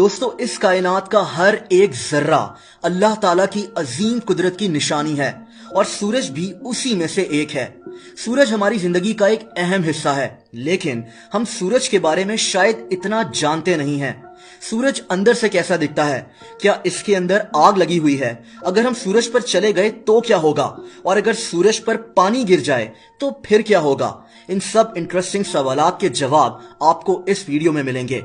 दोस्तों, इस कायनात का हर एक जर्रा अल्लाह ताला की अजीम कुदरत की निशानी है और सूरज भी उसी में से एक है। सूरज हमारी जिंदगी का एक अहम हिस्सा है, लेकिन हम सूरज के बारे में शायद इतना जानते नहीं हैं। सूरज अंदर से कैसा दिखता है? क्या इसके अंदर आग लगी हुई है? अगर हम सूरज पर चले गए तो क्या होगा? और अगर सूरज पर पानी गिर जाए तो फिर क्या होगा? इन सब इंटरेस्टिंग सवालात के जवाब आपको इस वीडियो में मिलेंगे।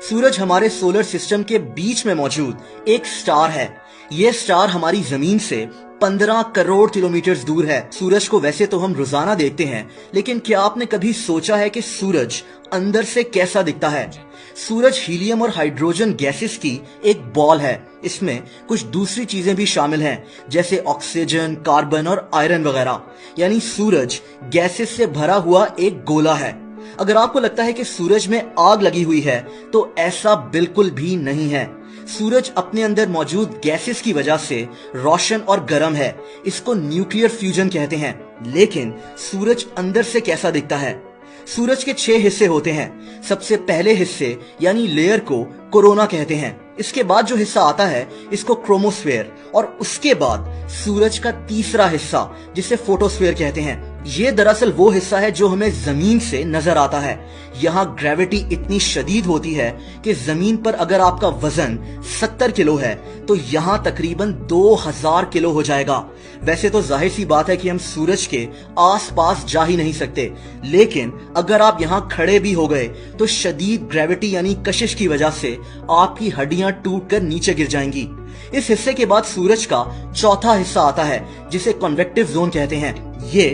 सूरज हमारे सोलर सिस्टम के बीच में मौजूद एक स्टार है। ये स्टार हमारी जमीन से 15 करोड़ किलोमीटर दूर है। सूरज को वैसे तो हम रोजाना देखते हैं, लेकिन क्या आपने कभी सोचा है कि सूरज अंदर से कैसा दिखता है? सूरज हीलियम और हाइड्रोजन गैसेस की एक बॉल है। इसमें कुछ दूसरी चीजें भी शामिल हैं, जैसे ऑक्सीजन, कार्बन और आयरन वगैरह। यानी सूरज गैसेस से भरा हुआ एक गोला है। अगर आपको लगता है कि सूरज में आग लगी हुई है, तो ऐसा बिल्कुल भी नहीं है। सूरज अपने अंदर मौजूद गैसेस की वजह से रोशन और गर्म है। इसको न्यूक्लियर फ्यूजन कहते हैं। लेकिन सूरज अंदर से कैसा दिखता है? सूरज के 6 हिस्से होते हैं। सबसे पहले हिस्से यानी लेयर को कोरोना कहते हैं। इसके बाद जो हिस्सा आता है इसको क्रोमोस्फेयर, और उसके बाद सूरज का तीसरा हिस्सा जिसे फोटोस्फेयर कहते हैं। ये दरअसल वो हिस्सा है जो हमें जमीन से नजर आता है। यहाँ ग्रेविटी इतनी शदीद होती है कि जमीन पर अगर आपका वजन 70 किलो है तो यहाँ तकरीबन 2000 किलो हो जाएगा। वैसे तो जाहिर सी बात है कि हम सूरज के आसपास जा ही नहीं सकते, लेकिन अगर आप यहाँ खड़े भी हो गए तो शदीद ग्रेविटी यानी कशिश की वजह से आपकी हड्डियां टूटकर नीचे गिर जाएंगी। इस हिस्से के बाद सूरज का चौथा हिस्सा आता है जिसे कन्वेक्टिव जोन कहते हैं। ये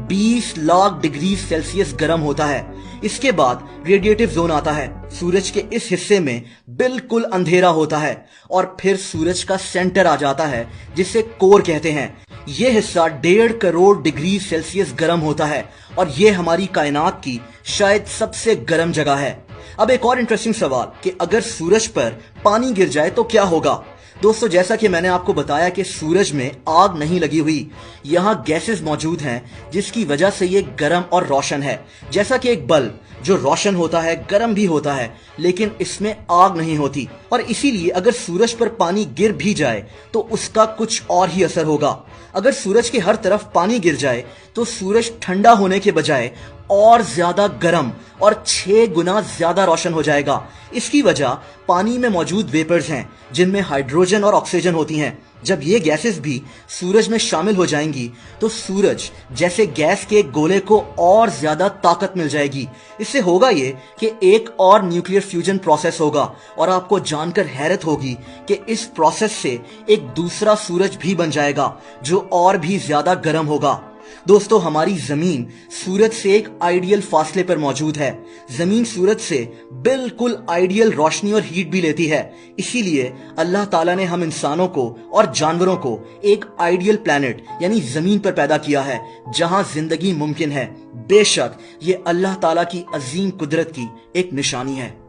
20 लाख डिग्री सेल्सियस गर्म होता है। इसके बाद रेडिएटिव जोन आता है। सूरज के इस हिस्से में बिल्कुल अंधेरा होता है और फिर सूरज का सेंटर आ जाता है जिसे कोर कहते हैं। यह हिस्सा 1.5 करोड़ डिग्री सेल्सियस गर्म होता है और यह हमारी कायनात की शायद सबसे गर्म जगह है। अब एक और इंटरेस्टिंग सवाल कि अगर सूरज पर पानी गिर जाए तो क्या होगा? दोस्तों, जैसा कि मैंने आपको बताया कि सूरज में आग नहीं लगी हुई, यहाँ गैसेस मौजूद हैं जिसकी वजह से ये गर्म और रोशन है। जैसा कि एक बल्ब जो रोशन होता है, गर्म भी होता है, लेकिन इसमें आग नहीं होती। और इसीलिए अगर सूरज पर पानी गिर भी जाए तो उसका कुछ और ही असर होगा। अगर सूरज के हर तरफ पानी गिर जाए तो सूरज ठंडा होने के बजाय और ज्यादा गर्म और 6 गुना ज्यादा रोशन हो जाएगा। इसकी वजह पानी में मौजूद वेपर्स हैं जिनमें हाइड्रोजन और ऑक्सीजन होती हैं। जब ये गैसेस भी सूरज में शामिल हो जाएंगी तो सूरज जैसे गैस के गोले को और ज्यादा ताकत मिल जाएगी। इससे होगा ये कि एक और न्यूक्लियर फ्यूजन प्रोसेस होगा और आपको जानकर हैरत होगी कि इस प्रोसेस से एक दूसरा सूरज भी बन जाएगा जो और भी ज्यादा गर्म होगा। दोस्तों, हमारी जमीन सूरज से एक आइडियल फासले पर मौजूद है। जमीन सूरज से बिल्कुल आइडियल रोशनी और हीट भी लेती है। इसीलिए अल्लाह ताला ने हम इंसानों को और जानवरों को एक आइडियल प्लैनेट यानी जमीन पर पैदा किया है जहां जिंदगी मुमकिन है। बेशक ये अल्लाह ताला की अजीम कुदरत की एक निशानी है।